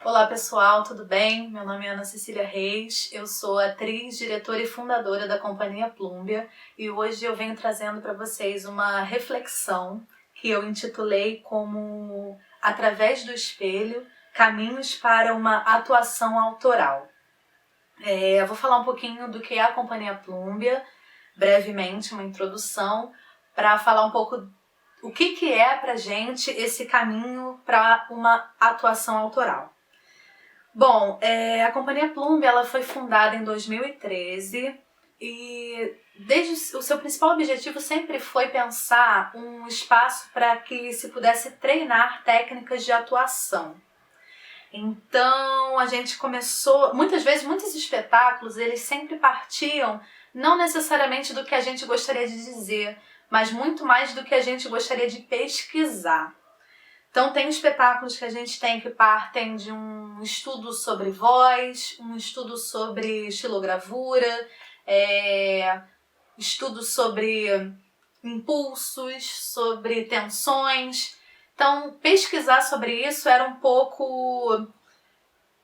Olá pessoal, tudo bem? Meu nome é Ana Cecília Reis, eu sou atriz, diretora e fundadora da Companhia Plumbia e hoje eu venho trazendo para vocês uma reflexão que eu intitulei como Através do Espelho, Caminhos para uma Atuação Autoral. Eu vou falar um pouquinho do que é a Companhia Plumbia, brevemente uma introdução, para falar um pouco o que é pra gente esse caminho para uma atuação autoral. Bom, a Companhia Plumbia ela foi fundada em 2013 e desde o seu principal objetivo sempre foi pensar um espaço para que se pudesse treinar técnicas de atuação. Então a gente começou, muitas vezes, muitos espetáculos eles sempre partiam não necessariamente do que a gente gostaria de dizer, mas muito mais do que a gente gostaria de pesquisar. Então tem espetáculos que a gente tem que partem de um estudo sobre voz, um estudo sobre estilogravura, estudo sobre impulsos, sobre tensões. Então pesquisar sobre isso era um pouco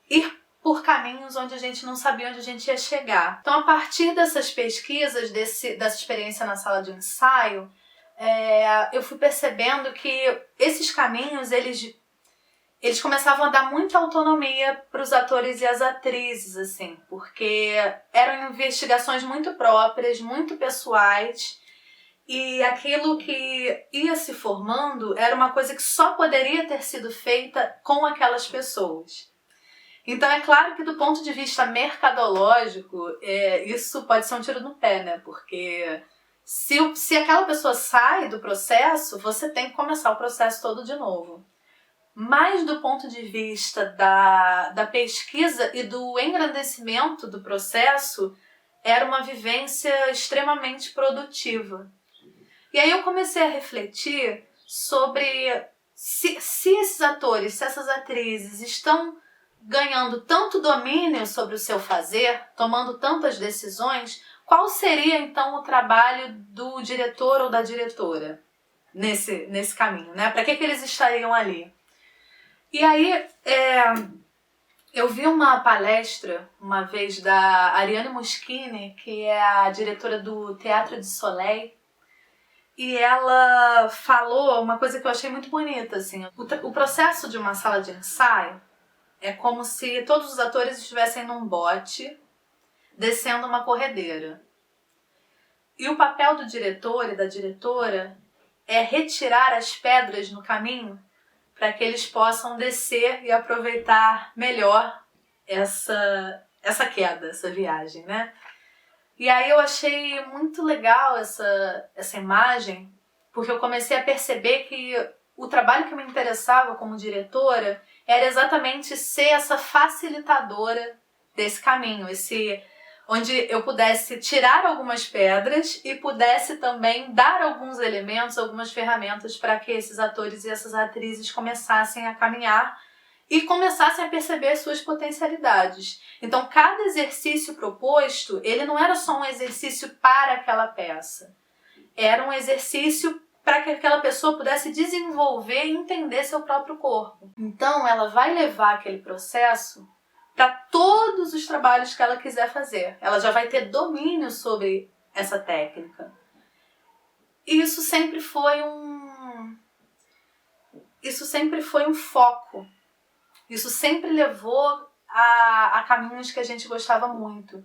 ir por caminhos onde a gente não sabia onde a gente ia chegar. Então a partir dessas pesquisas, dessa experiência na sala de ensaio, eu fui percebendo que esses caminhos, eles começavam a dar muita autonomia para os atores e as atrizes, assim, porque eram investigações muito próprias, muito pessoais, e aquilo que ia se formando era uma coisa que só poderia ter sido feita com aquelas pessoas. Então é claro que do ponto de vista mercadológico, isso pode ser um tiro no pé, né? Porque se aquela pessoa sai do processo, você tem que começar o processo todo de novo. Mas do ponto de vista da pesquisa e do engrandecimento do processo, era uma vivência extremamente produtiva. E aí eu comecei a refletir sobre se esses atores, se essas atrizes estão ganhando tanto domínio sobre o seu fazer, tomando tantas decisões, qual seria então o trabalho do diretor ou da diretora nesse caminho, né? Para que eles estariam ali? E aí eu vi uma palestra uma vez da Ariane Moschini, que é a diretora do Teatro de Soleil, e ela falou uma coisa que eu achei muito bonita, assim, o processo de uma sala de ensaio é como se todos os atores estivessem num bote descendo uma corredeira. E o papel do diretor e da diretora é retirar as pedras no caminho para que eles possam descer e aproveitar melhor essa queda, essa viagem, né? E aí eu achei muito legal essa imagem, porque eu comecei a perceber que o trabalho que me interessava como diretora era exatamente ser essa facilitadora desse caminho, onde eu pudesse tirar algumas pedras e pudesse também dar alguns elementos, algumas ferramentas para que esses atores e essas atrizes começassem a caminhar e começassem a perceber suas potencialidades. Então, cada exercício proposto, ele não era só um exercício para aquela peça. Era um exercício para que aquela pessoa pudesse desenvolver e entender seu próprio corpo. Então, ela vai levar aquele processo para todos os trabalhos que ela quiser fazer. Ela já vai ter domínio sobre essa técnica. E isso sempre foi um foco. Isso sempre levou a caminhos que a gente gostava muito.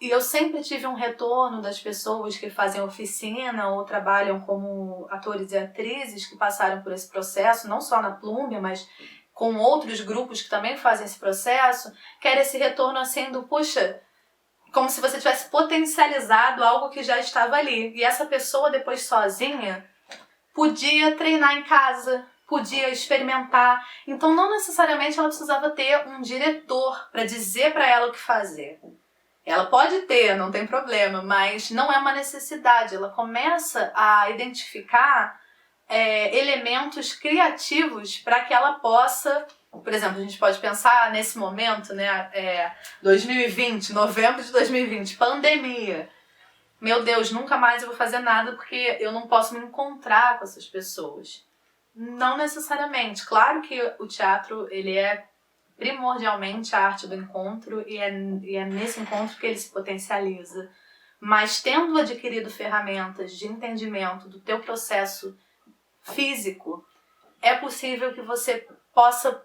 E eu sempre tive um retorno das pessoas que fazem oficina ou trabalham como atores e atrizes que passaram por esse processo, não só na Plumbia, mas com outros grupos que também fazem esse processo, que era esse retorno assim do, puxa, como se você tivesse potencializado algo que já estava ali. E essa pessoa depois sozinha podia treinar em casa, podia experimentar. Então não necessariamente ela precisava ter um diretor para dizer para ela o que fazer. Ela pode ter, não tem problema, mas não é uma necessidade. Ela começa a identificar elementos criativos para que ela possa, por exemplo, a gente pode pensar nesse momento, né, 2020, novembro de 2020, pandemia. Meu Deus, nunca mais eu vou fazer nada porque eu não posso me encontrar com essas pessoas. Não necessariamente. Claro que o teatro, ele é primordialmente a arte do encontro e é nesse encontro que ele se potencializa. Mas tendo adquirido ferramentas de entendimento do teu processo físico, é possível que você possa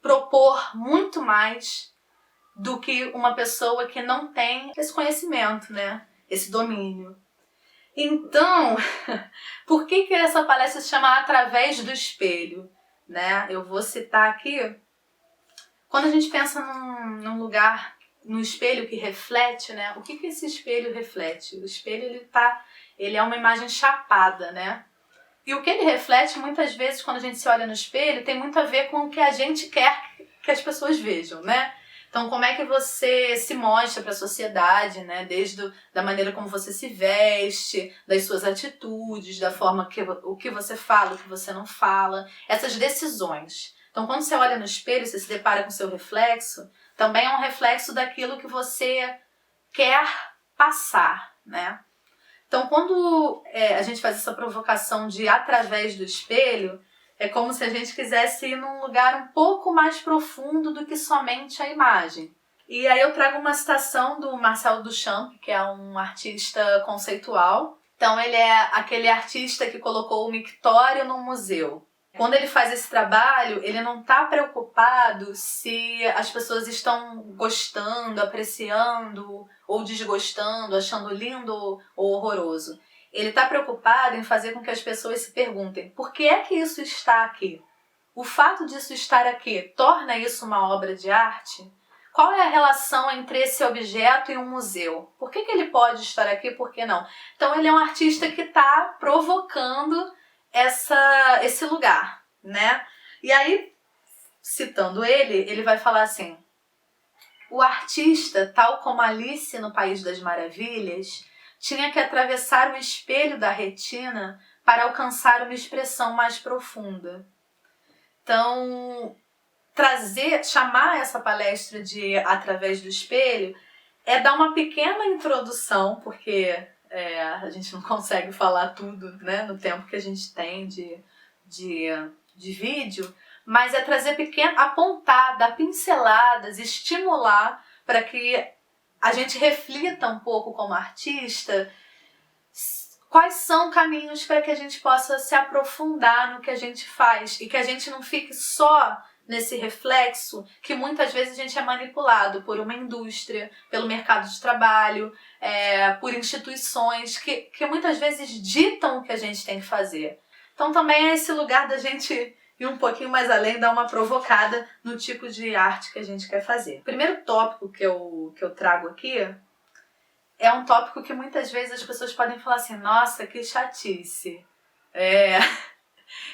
propor muito mais do que uma pessoa que não tem esse conhecimento, né? Esse domínio. Então, por que essa palestra se chama Através do Espelho? Né? Eu vou citar aqui, quando a gente pensa num lugar, no espelho que reflete, né? O que esse espelho reflete? O espelho ele é uma imagem chapada, né? E o que ele reflete, muitas vezes, quando a gente se olha no espelho, tem muito a ver com o que a gente quer que as pessoas vejam, né? Então, como é que você se mostra para a sociedade, né? Desde da maneira como você se veste, das suas atitudes, da forma o que você fala, o que você não fala, essas decisões. Então, quando você olha no espelho, você se depara com o seu reflexo, também é um reflexo daquilo que você quer passar, né? Então, quando a gente faz essa provocação de através do espelho, é como se a gente quisesse ir num lugar um pouco mais profundo do que somente a imagem. E aí eu trago uma citação do Marcel Duchamp, que é um artista conceitual. Então, ele é aquele artista que colocou o mictório no museu. Quando ele faz esse trabalho, ele não está preocupado se as pessoas estão gostando, apreciando ou desgostando, achando lindo ou horroroso. Ele está preocupado em fazer com que as pessoas se perguntem: por que é que isso está aqui? O fato disso estar aqui torna isso uma obra de arte? Qual é a relação entre esse objeto e um museu? Por que ele pode estar aqui e por que não? Então ele é um artista que está provocando esse lugar, né? E aí, citando ele vai falar assim: o artista, tal como Alice no País das Maravilhas, tinha que atravessar o espelho da retina para alcançar uma expressão mais profunda. Então, chamar essa palestra de Através do Espelho é dar uma pequena introdução, porque a gente não consegue falar tudo, né, no tempo que a gente tem de vídeo, mas é trazer apontar, dar pinceladas, estimular para que a gente reflita um pouco como artista quais são caminhos para que a gente possa se aprofundar no que a gente faz e que a gente não fique só nesse reflexo que muitas vezes a gente é manipulado por uma indústria, pelo mercado de trabalho, por instituições que muitas vezes ditam o que a gente tem que fazer. Então também é esse lugar da gente ir um pouquinho mais além, dar uma provocada no tipo de arte que a gente quer fazer. O primeiro tópico que eu trago aqui é um tópico que muitas vezes as pessoas podem falar assim: nossa, que chatice.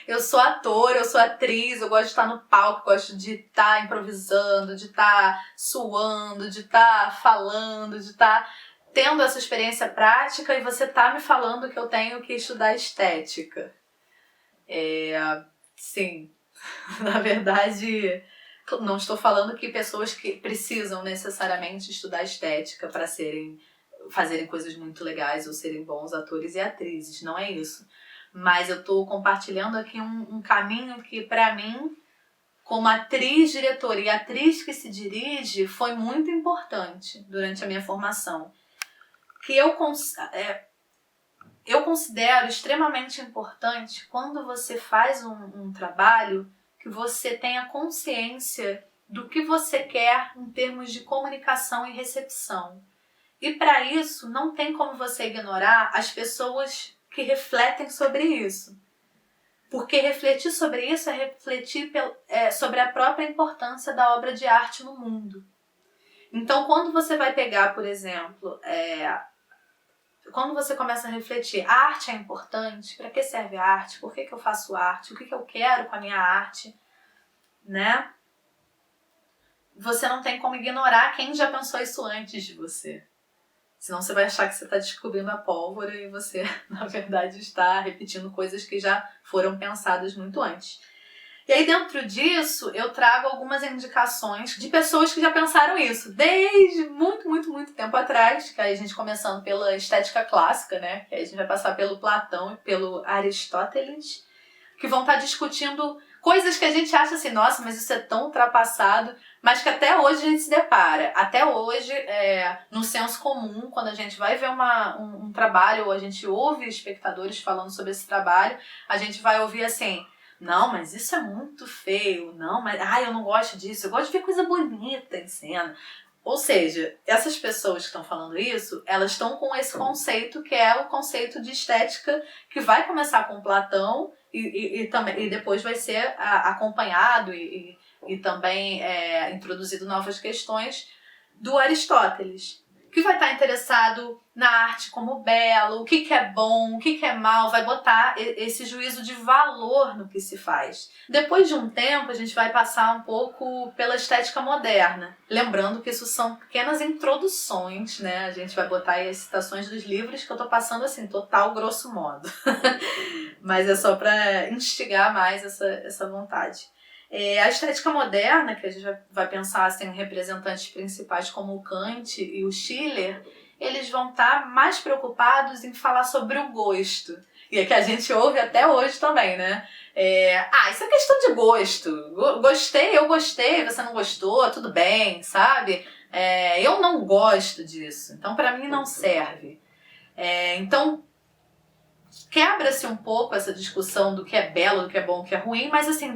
Eu sou ator, eu sou atriz, eu gosto de estar no palco, gosto de estar improvisando, de estar suando, de estar falando, de estar tendo essa experiência prática, e você tá me falando que eu tenho que estudar estética. Sim, na verdade, não estou falando que pessoas que precisam necessariamente estudar estética para fazerem coisas muito legais ou serem bons atores e atrizes, não é isso. Mas eu estou compartilhando aqui um caminho que, para mim, como atriz, diretora e atriz que se dirige, foi muito importante durante a minha formação. Que eu considero extremamente importante quando você faz um trabalho que você tenha consciência do que você quer em termos de comunicação e recepção. E para isso, não tem como você ignorar as pessoas que refletem sobre isso. Porque refletir sobre isso é refletir sobre a própria importância da obra de arte no mundo. Então, quando você vai pegar, por exemplo, quando você começa a refletir, a arte é importante? Para que serve a arte? Por que eu faço arte? O que eu quero com a minha arte? Né? Você não tem como ignorar quem já pensou isso antes de você. Senão você vai achar que você está descobrindo a pólvora e você, na verdade, está repetindo coisas que já foram pensadas muito antes. E aí, dentro disso, eu trago algumas indicações de pessoas que já pensaram isso desde muito, muito, muito tempo atrás, que aí a gente começando pela estética clássica, né? Que aí a gente vai passar pelo Platão e pelo Aristóteles, que vão estar discutindo Coisas que a gente acha assim, nossa, mas isso é tão ultrapassado, mas que até hoje a gente se depara. Até hoje, no senso comum, quando a gente vai ver um trabalho, ou a gente ouve espectadores falando sobre esse trabalho, a gente vai ouvir assim, não, mas isso é muito feio, não, mas eu não gosto disso, eu gosto de ver coisa bonita em cena. Ou seja, essas pessoas que estão falando isso, elas estão com esse conceito que é o conceito de estética que vai começar com Platão e depois vai ser acompanhado e também introduzido novas questões do Aristóteles, que vai estar interessado na arte como belo, o que é bom, o que é mal, vai botar esse juízo de valor no que se faz. Depois de um tempo, a gente vai passar um pouco pela estética moderna. Lembrando que isso são pequenas introduções, né? A gente vai botar aí as citações dos livros que eu tô passando assim, total grosso modo. Mas é só para instigar mais essa vontade. A estética moderna, que a gente vai pensar assim, em representantes principais como o Kant e o Schiller, eles vão estar mais preocupados em falar sobre o gosto. E é que a gente ouve até hoje também, né? Isso é questão de gosto. Eu gostei, você não gostou, tudo bem, sabe? Eu não gosto disso, então para mim não serve. Então, quebra-se um pouco essa discussão do que é belo, do que é bom, do que é ruim, mas assim,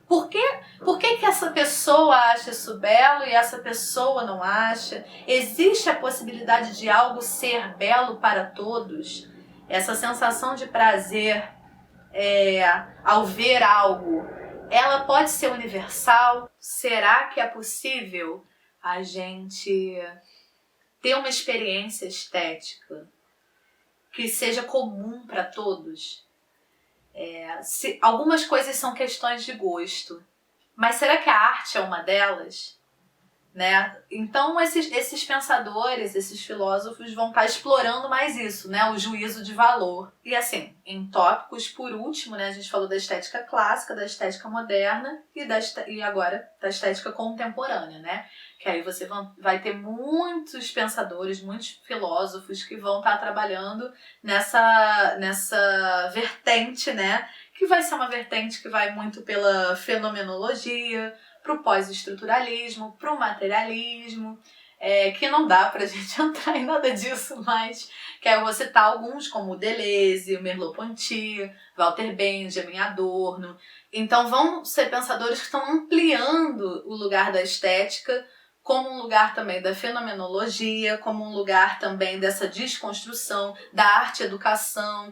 por que essa pessoa acha isso belo e essa pessoa não acha? Existe a possibilidade de algo ser belo para todos? Essa sensação de prazer ao ver algo, ela pode ser universal? Será que é possível a gente ter uma experiência estética que seja comum para todos? Algumas coisas são questões de gosto, mas será que a arte é uma delas? Né? Então esses pensadores, esses filósofos vão estar explorando mais isso, né? O juízo de valor. E assim, em tópicos, por último, né? A gente falou da estética clássica, da estética moderna e agora da estética contemporânea, né? Que aí você vai ter muitos pensadores, muitos filósofos que vão estar trabalhando nessa vertente, né? Que vai ser uma vertente que vai muito pela fenomenologia, para o pós-estruturalismo, para o materialismo, que não dá para a gente entrar em nada disso, mas que eu vou citar alguns, como o Deleuze, o Merleau-Ponty, Walter Benjamin, Adorno. Então vão ser pensadores que estão ampliando o lugar da estética como um lugar também da fenomenologia, como um lugar também dessa desconstrução da arte-educação,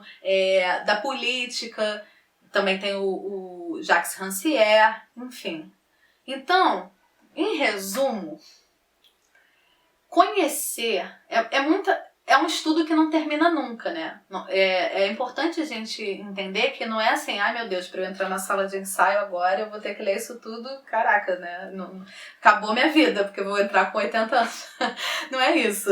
da política. Também tem o Jacques Rancière, enfim. Então, em resumo, conhecer é um estudo que não termina nunca, né? É importante a gente entender que não é assim, ai meu Deus, para eu entrar na sala de ensaio agora eu vou ter que ler isso tudo, caraca, né? Não, acabou minha vida, porque eu vou entrar com 80 anos. Não é isso.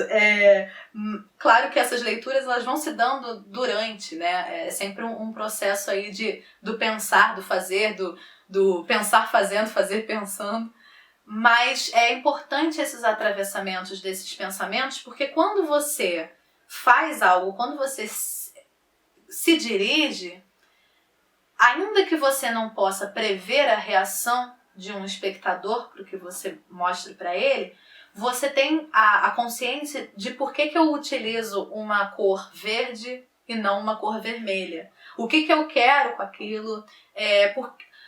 Claro que essas leituras elas vão se dando durante, né? É sempre um processo aí do pensar, do fazer, do pensar fazendo, fazer pensando. Mas é importante esses atravessamentos desses pensamentos, porque quando você faz algo, quando você se dirige, ainda que você não possa prever a reação de um espectador para o que você mostre para ele, você tem a consciência de por que eu utilizo uma cor verde e não uma cor vermelha. O que eu quero com aquilo,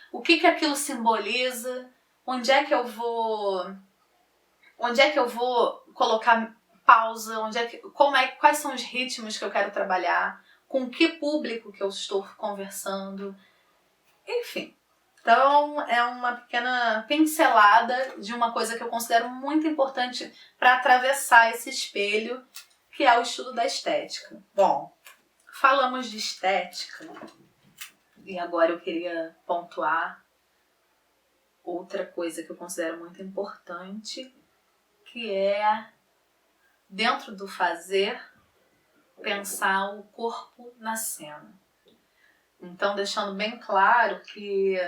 o que aquilo simboliza. Onde é que eu vou colocar pausa? Quais são os ritmos que eu quero trabalhar? Com que público que eu estou conversando? Enfim. Então, é uma pequena pincelada de uma coisa que eu considero muito importante para atravessar esse espelho, que é o estudo da estética. Bom, falamos de estética e agora eu queria pontuar outra coisa que eu considero muito importante, que é, dentro do fazer, pensar o corpo na cena. Então, deixando bem claro que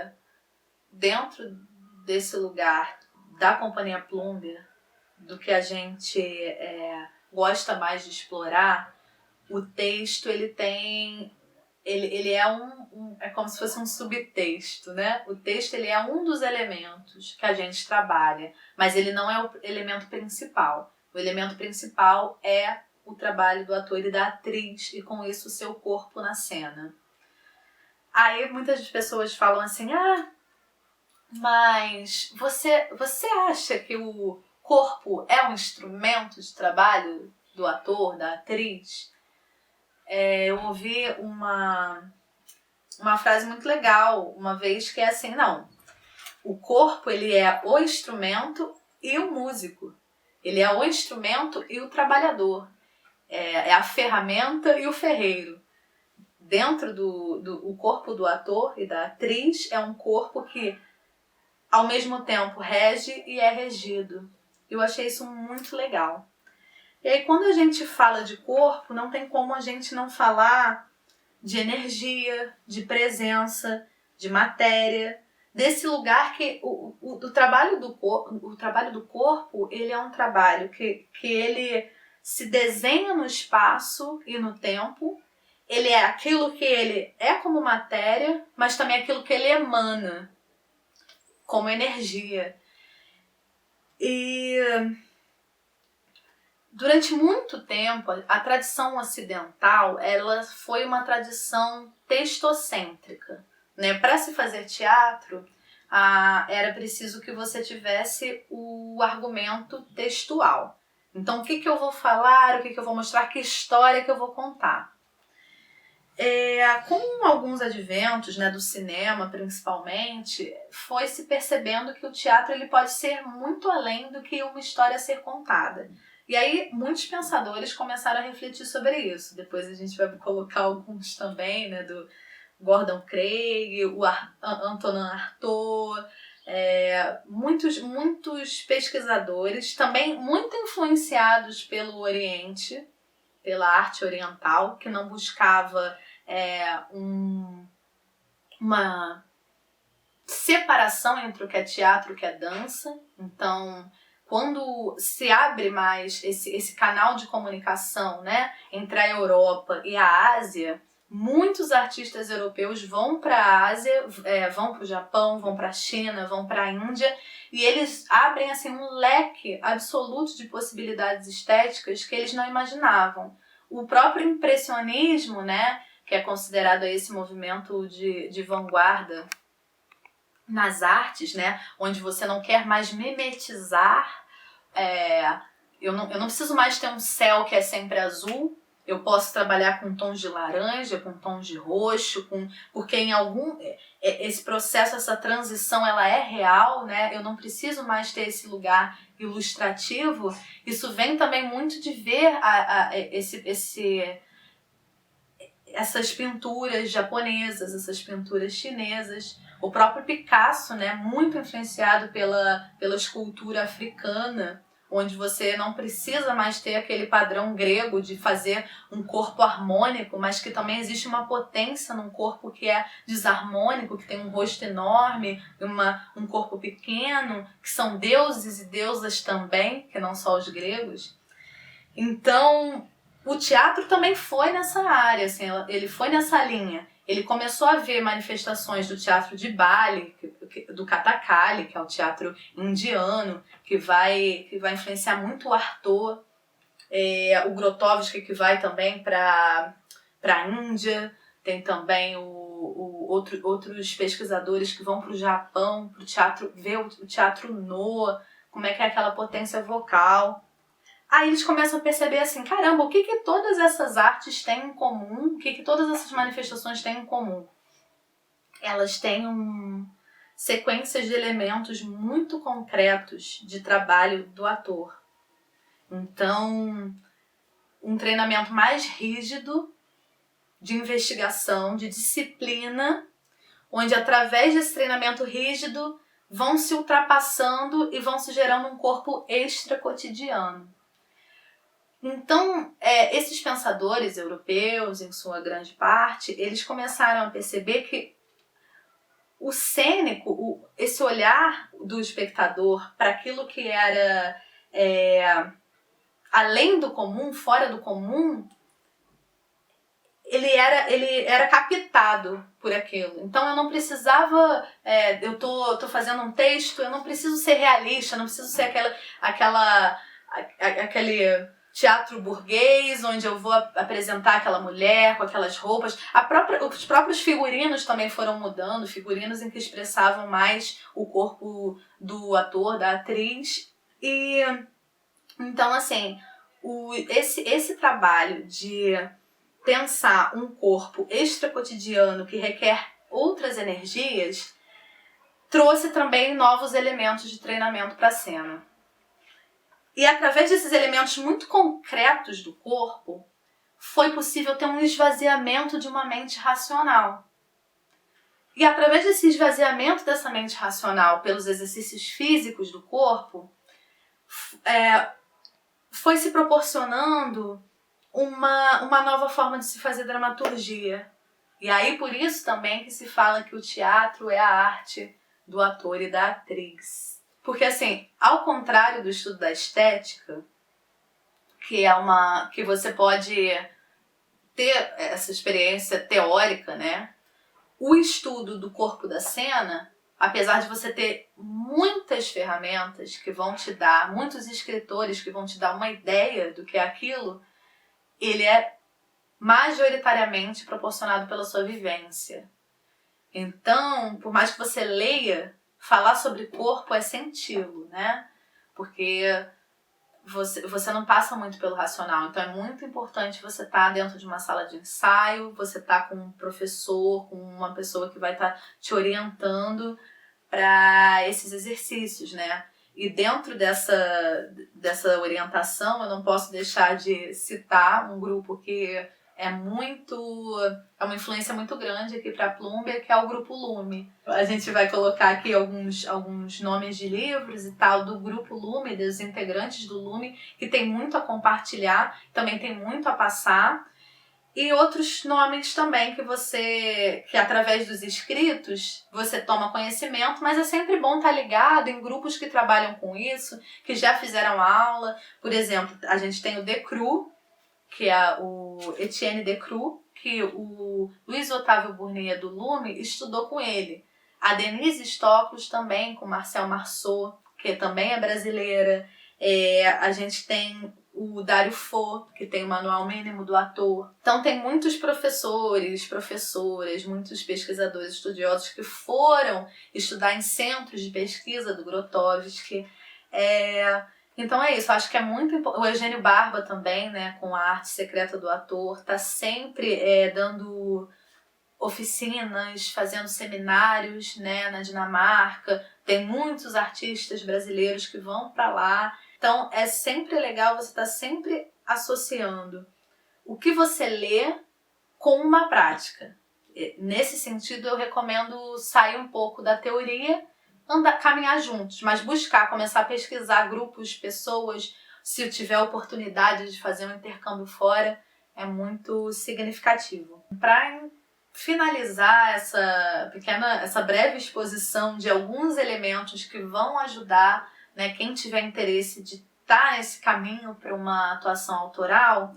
dentro desse lugar da Companhia Plumber, do que a gente gosta mais de explorar, o texto ele tem ele é é como se fosse um subtexto, né? O texto ele é um dos elementos que a gente trabalha, mas ele não é o elemento principal. O elemento principal é o trabalho do ator e da atriz e com isso o seu corpo na cena. Aí muitas pessoas falam assim, mas você acha que o corpo é um instrumento de trabalho do ator, da atriz? Eu ouvi uma frase muito legal uma vez que é assim, não, o corpo ele é o instrumento e o músico. Ele é o instrumento e o trabalhador. É a ferramenta e o ferreiro. Dentro o corpo do ator e da atriz é um corpo que ao mesmo tempo rege e é regido. Eu achei isso muito legal. E aí quando a gente fala de corpo, não tem como a gente não falar de energia, de presença, de matéria, desse lugar que o trabalho do corpo, ele é um trabalho que ele se desenha no espaço e no tempo. Ele é aquilo que ele é como matéria, mas também aquilo que ele emana como energia. E durante muito tempo, a tradição ocidental ela foi uma tradição textocêntrica. Né? Para se fazer teatro, era preciso que você tivesse o argumento textual. Então, o que eu vou falar, o que eu vou mostrar, que história que eu vou contar. Com alguns adventos, né, do cinema principalmente, foi se percebendo que o teatro ele pode ser muito além do que uma história a ser contada. E aí muitos pensadores começaram a refletir sobre isso. Depois a gente vai colocar alguns também, né, do Gordon Craig, o Antonin Artaud, muitos pesquisadores, também muito influenciados pelo Oriente, pela arte oriental, que não buscava uma separação entre o que é teatro e o que é dança. Então, quando se abre mais esse canal de comunicação, né, entre a Europa e a Ásia, muitos artistas europeus vão para a Ásia, vão para o Japão, vão para a China, vão para a Índia, e eles abrem assim, um leque absoluto de possibilidades estéticas que eles não imaginavam. O próprio impressionismo, né, que é considerado esse movimento de vanguarda nas artes, né, onde você não quer mais mimetizar, eu não preciso mais ter um céu que é sempre azul, eu posso trabalhar com tons de laranja, com tons de roxo, porque em esse processo, essa transição, ela é real, né? Eu não preciso mais ter esse lugar ilustrativo. Isso vem também muito de ver essas pinturas japonesas, essas pinturas chinesas. O próprio Picasso, né, muito influenciado pela escultura africana, onde você não precisa mais ter aquele padrão grego de fazer um corpo harmônico, mas que também existe uma potência num corpo que é desarmônico, que tem um rosto enorme, um corpo pequeno, que são deuses e deusas também, que não só os gregos. Então, o teatro também foi nessa área, assim, ele foi nessa linha. Ele começou a ver manifestações do teatro de Bali, do Kathakali, que é o teatro indiano, que vai influenciar muito o Artaud, o Grotowski, que vai também para a Índia. Tem também outros pesquisadores que vão para o Japão, para o teatro, ver o teatro no, como é que é aquela potência vocal. Aí eles começam a perceber assim, caramba, o que todas essas artes têm em comum? O que todas essas manifestações têm em comum? Elas têm sequências de elementos muito concretos de trabalho do ator. Então, um treinamento mais rígido de investigação, de disciplina, onde através desse treinamento rígido vão se ultrapassando e vão se gerando um corpo extra cotidiano. Então, esses pensadores europeus, em sua grande parte, eles começaram a perceber que o cênico, esse olhar do espectador para aquilo que era além do comum, fora do comum, ele era captado por aquilo. Então eu não precisava, eu tô fazendo um texto, eu não preciso ser realista, eu não preciso ser aquele teatro burguês, onde eu vou apresentar aquela mulher com aquelas roupas. Os próprios figurinos também foram mudando, figurinos em que expressavam mais o corpo do ator, da atriz. E então, assim, esse trabalho de pensar um corpo extracotidiano que requer outras energias trouxe também novos elementos de treinamento para a cena. E através desses elementos muito concretos do corpo, foi possível ter um esvaziamento de uma mente racional. E através desse esvaziamento dessa mente racional pelos exercícios físicos do corpo, foi se proporcionando uma nova forma de se fazer dramaturgia. E aí por isso também que se fala que o teatro é a arte do ator e da atriz. Porque assim, ao contrário do estudo da estética, que você pode ter essa experiência teórica, né? O estudo do corpo da cena, apesar de você ter muitas ferramentas que vão te dar, muitos escritores que vão te dar uma ideia do que é aquilo, ele é majoritariamente proporcionado pela sua vivência. Então, por mais que você leia, falar sobre corpo é senti-lo, né? Porque você não passa muito pelo racional. Então é muito importante você estar dentro de uma sala de ensaio, você estar com um professor, com uma pessoa que vai estar te orientando para esses exercícios, né? E dentro dessa orientação, eu não posso deixar de citar um grupo que é uma influência muito grande aqui para a Plumbia, que é o Grupo Lume. A gente vai colocar aqui alguns nomes de livros e tal do Grupo Lume, dos integrantes do Lume, que tem muito a compartilhar, também tem muito a passar. E outros nomes também que através dos escritos você toma conhecimento, mas é sempre bom estar ligado em grupos que trabalham com isso, que já fizeram aula. Por exemplo, a gente tem o Decru, que é o Etienne Decru, que o Luiz Otávio Burnier do Lume estudou com ele. A Denise Stoklos também, com Marcel Marceau, que também é brasileira. A gente tem o Dário Fo, que tem o Manual Mínimo do Ator. Então tem muitos professores, professoras, muitos pesquisadores estudiosos que foram estudar em centros de pesquisa do Grotowski. Então é isso, acho que é muito importante. O Eugênio Barba também, né, com a Arte Secreta do Ator, está sempre dando oficinas, fazendo seminários, né, na Dinamarca. Tem muitos artistas brasileiros que vão para lá. Então é sempre legal você estar sempre associando o que você lê com uma prática. Nesse sentido, eu recomendo sair um pouco da teoria, caminhar juntos, mas começar a pesquisar grupos, pessoas. Se eu tiver a oportunidade de fazer um intercâmbio fora, é muito significativo. Para finalizar essa breve exposição de alguns elementos que vão ajudar, né, quem tiver interesse de estar nesse caminho para uma atuação autoral,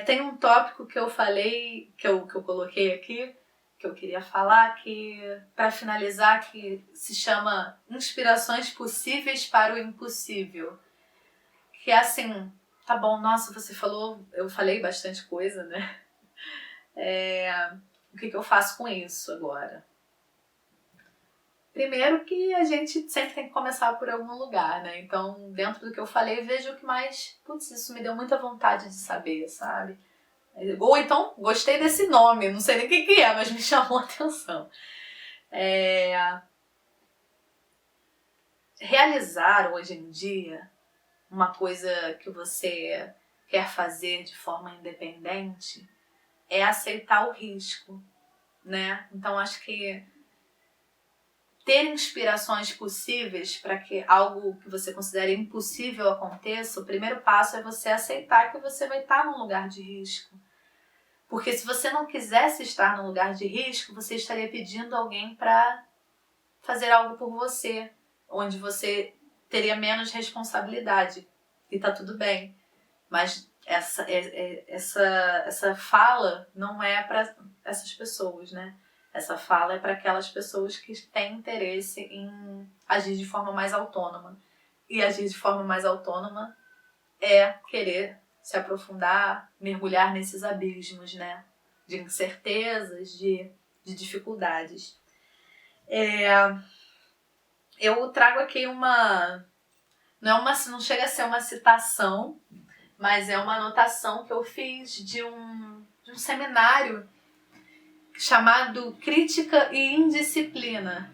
tem um tópico que eu falei, que eu coloquei aqui, que eu queria falar, que para finalizar, que se chama Inspirações Possíveis para o Impossível. Que é assim, tá bom, nossa, você falou, eu falei bastante coisa, né? O que eu faço com isso agora? Primeiro que a gente sempre tem que começar por algum lugar, né? Então, dentro do que eu falei, vejo o que mais... Putz, isso me deu muita vontade de saber, sabe? Ou então, gostei desse nome, não sei nem o que é, mas me chamou a atenção. Realizar hoje em dia uma coisa que você quer fazer de forma independente é aceitar o risco, né? Então, acho que ter inspirações possíveis para que algo que você considere impossível aconteça, o primeiro passo é você aceitar que você vai estar num lugar de risco. Porque se você não quisesse estar num lugar de risco, você estaria pedindo alguém para fazer algo por você, onde você teria menos responsabilidade. E tá tudo bem. Mas essa fala não é para essas pessoas, né? Essa fala é para aquelas pessoas que têm interesse em agir de forma mais autônoma. E agir de forma mais autônoma é querer se aprofundar, mergulhar nesses abismos, né? De incertezas, de dificuldades. Eu trago aqui não chega a ser uma citação, mas é uma anotação que eu fiz de um seminário chamado Crítica e Indisciplina.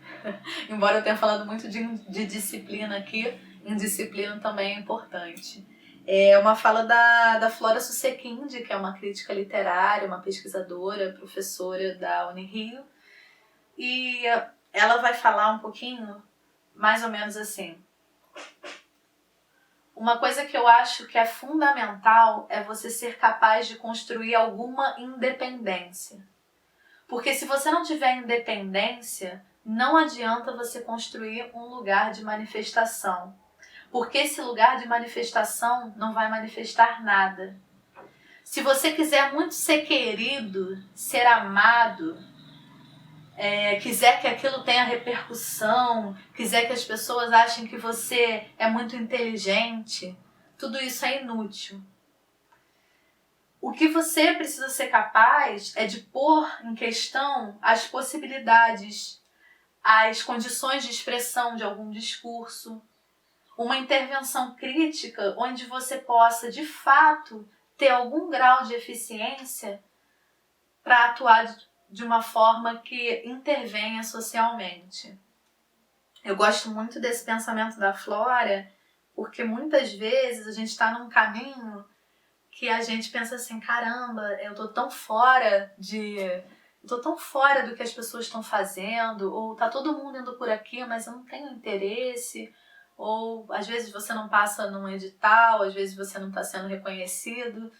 Embora eu tenha falado muito de disciplina aqui, indisciplina também é importante. É uma fala da Flora Susequinde, que é uma crítica literária, uma pesquisadora, professora da Unirio, e ela vai falar um pouquinho, mais ou menos assim: uma coisa que eu acho que é fundamental é você ser capaz de construir alguma independência. Porque se você não tiver independência, não adianta você construir um lugar de manifestação. Porque esse lugar de manifestação não vai manifestar nada. Se você quiser muito ser querido, ser amado, quiser que aquilo tenha repercussão, quiser que as pessoas achem que você é muito inteligente, tudo isso é inútil. O que você precisa ser capaz é de pôr em questão as possibilidades, as condições de expressão de algum discurso, uma intervenção crítica onde você possa, de fato, ter algum grau de eficiência para atuar de uma forma que intervenha socialmente. Eu gosto muito desse pensamento da Flora, porque muitas vezes a gente está num caminho que a gente pensa assim: caramba, eu tô tão fora do que as pessoas estão fazendo, ou tá todo mundo indo por aqui, mas eu não tenho interesse, ou às vezes você não passa num edital, às vezes você não está sendo reconhecido.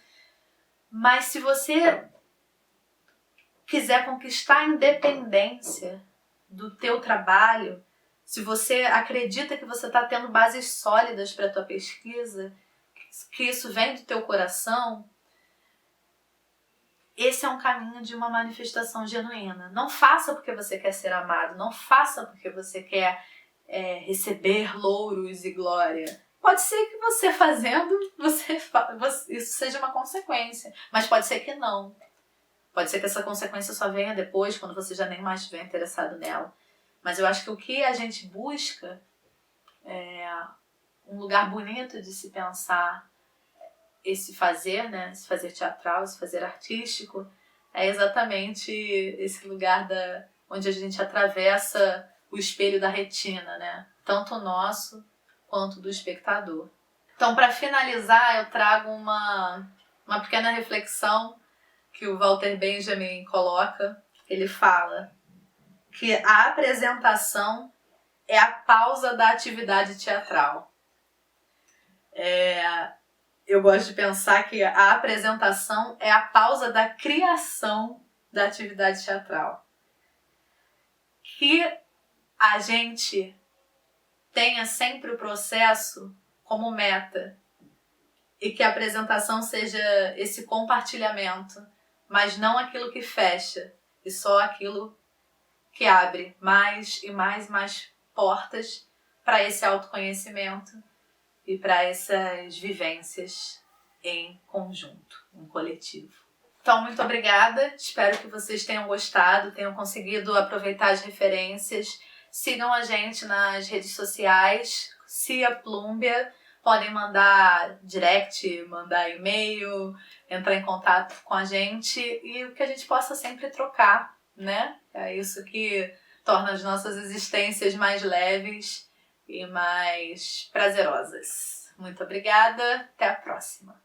Mas se você quiser conquistar a independência do teu trabalho, se você acredita que você está tendo bases sólidas para a tua pesquisa, que isso vem do teu coração, esse é um caminho de uma manifestação genuína. Não faça porque você quer ser amado, não faça porque você quer receber louros e glória. Pode ser que você fazendo, isso seja uma consequência, mas pode ser que não. Pode ser que essa consequência só venha depois, quando você já nem mais estiver interessado nela. Mas eu acho que o que a gente busca é um lugar bonito de se pensar esse fazer, né? Esse fazer teatral, esse fazer artístico, é exatamente esse lugar onde a gente atravessa o espelho da retina, né? Tanto o nosso quanto do espectador. Então, para finalizar, eu trago uma pequena reflexão que o Walter Benjamin coloca. Ele fala que a apresentação é a pausa da atividade teatral. Eu gosto de pensar que a apresentação é a pausa da criação da atividade teatral. Que a gente tenha sempre o processo como meta e que a apresentação seja esse compartilhamento, mas não aquilo que fecha, e só aquilo que abre mais e mais portas para esse autoconhecimento e para essas vivências em conjunto, em coletivo. Então, muito obrigada. Espero que vocês tenham gostado, tenham conseguido aproveitar as referências. Sigam a gente nas redes sociais, Cia Plumbia. Podem mandar direct, mandar e-mail, entrar em contato com a gente e que a gente possa sempre trocar, né? É isso que torna as nossas existências mais leves e mais prazerosas. Muito obrigada, até a próxima!